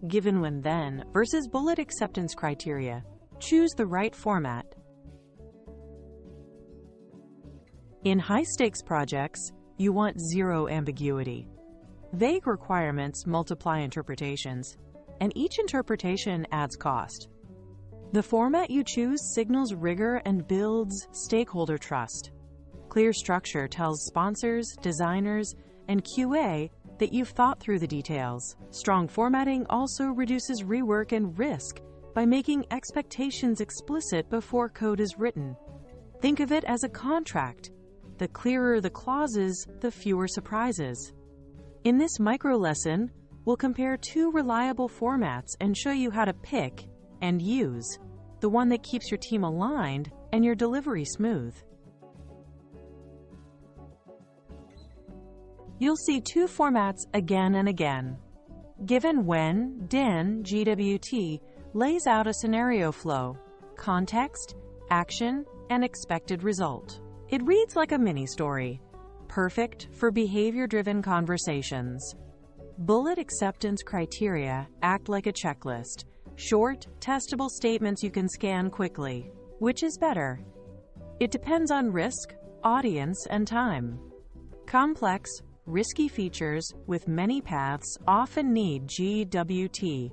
given when then versus bullet acceptance criteria. Choose the right format. In high-stakes projects, you want zero ambiguity. Vague requirements multiply interpretations, and each interpretation adds cost. The format you choose signals rigor and builds stakeholder trust. Clear structure tells sponsors, designers, and QA that you've thought through the details. Strong formatting also reduces rework and risk by making expectations explicit before code is written. Think of it as a contract. The clearer the clauses, the fewer surprises. In this micro lesson, we'll compare two reliable formats and show you how to pick and use the one that keeps your team aligned and your delivery smooth. You'll see two formats again and again. Given when, then GWT lays out a scenario flow, context, action, and expected result. It reads like a mini-story, perfect for behavior-driven conversations. Bullet acceptance criteria act like a checklist, short, testable statements you can scan quickly. Which is better? It depends on risk, audience, and time. Complex, risky features with many paths often need GWT.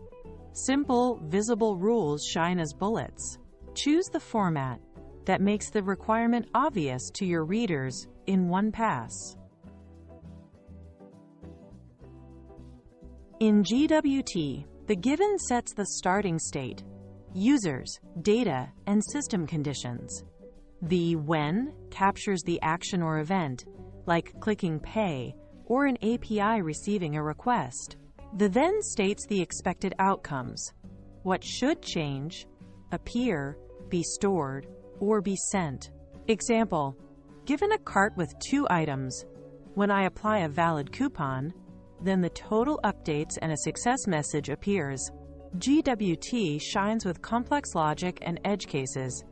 Simple, visible rules shine as bullets. Choose the format that makes the requirement obvious to your readers in one pass. In GWT, the given sets the starting state, users, data, and system conditions. The when captures the action or event, like clicking pay or an API receiving a request. The then states the expected outcomes, what should change, appear, be stored, or be sent. Example, given a cart with 2 items, when I apply a valid coupon, then the total updates and a success message appears. GWT shines with complex logic and edge cases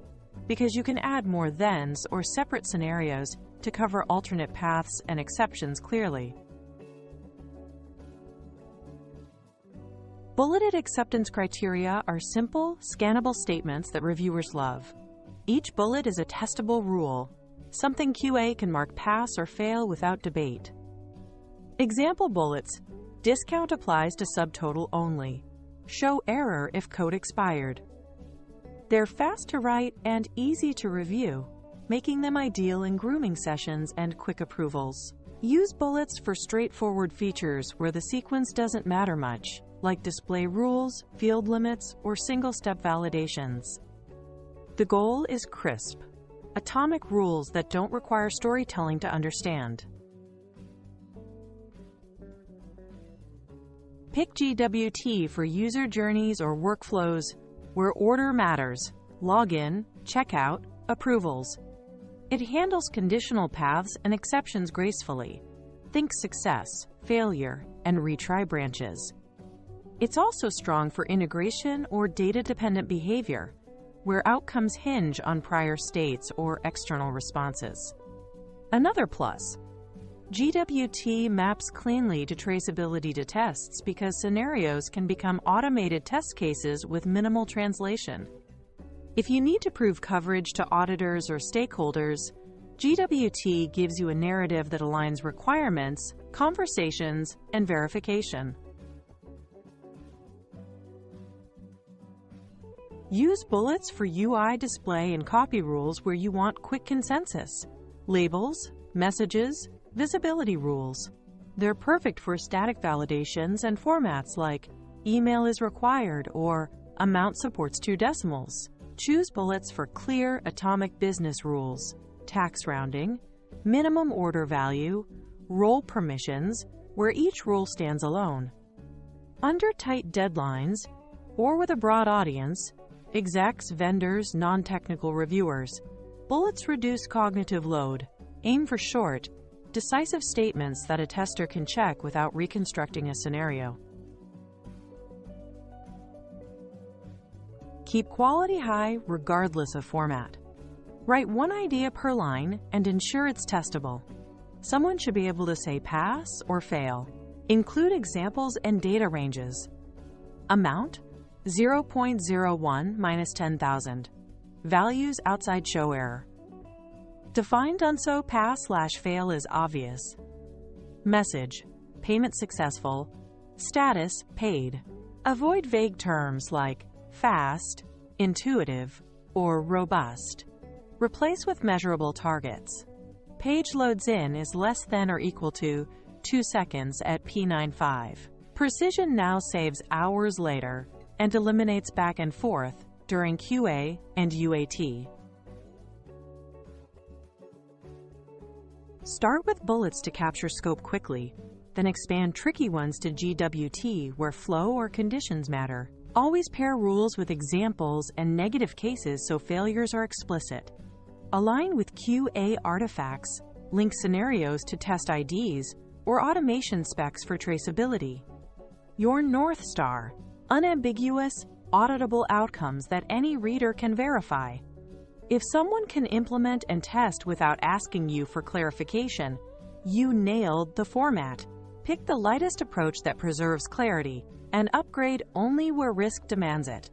because you can add more thens or separate scenarios to cover alternate paths and exceptions clearly. Bulleted acceptance criteria are simple, scannable statements that reviewers love. Each bullet is a testable rule, something QA can mark pass or fail without debate. Example bullets: discount applies to subtotal only. Show error if code expired. They're fast to write and easy to review, making them ideal in grooming sessions and quick approvals. Use bullets for straightforward features where the sequence doesn't matter much, like display rules, field limits, or single-step validations. The goal is crisp, atomic rules that don't require storytelling to understand. Pick GWT for user journeys or workflows where order matters: login, checkout, approvals. It handles conditional paths and exceptions gracefully. Think success, failure, and retry branches. It's also strong for integration or data-dependent behavior, where outcomes hinge on prior states or external responses. Another plus: GWT maps cleanly to traceability to tests because scenarios can become automated test cases with minimal translation. If you need to prove coverage to auditors or stakeholders, GWT gives you a narrative that aligns requirements, conversations, and verification. Use bullets for UI display and copy rules where you want quick consensus. Labels, messages, visibility rules. They're perfect for static validations and formats like email is required or amount supports 2 decimals. Choose bullets for clear atomic business rules, tax rounding, minimum order value, role permissions, where each rule stands alone. Under tight deadlines, or with a broad audience, execs, vendors, non-technical reviewers, bullets reduce cognitive load. Aim for short, decisive statements that a tester can check without reconstructing a scenario. Keep quality high regardless of format. Write 1 idea per line and ensure it's testable. Someone should be able to say pass or fail. Include examples and data ranges. Amount, 0.01 minus 10,000. Values outside show error. Defined unso pass/fail is obvious. Message, payment successful. Status, paid. Avoid vague terms like fast, intuitive, or robust. Replace with measurable targets. Page loads in is less than or equal to 2 seconds at P95. Precision now saves hours later and eliminates back and forth during QA and UAT. Start with bullets to capture scope quickly, then expand tricky ones to GWT where flow or conditions matter. Always pair rules with examples and negative cases so failures are explicit. Align with QA artifacts, link scenarios to test IDs, or automation specs for traceability. Your North Star, unambiguous, auditable outcomes that any reader can verify. If someone can implement and test without asking you for clarification, you nailed the format. Pick the lightest approach that preserves clarity and upgrade only where risk demands it.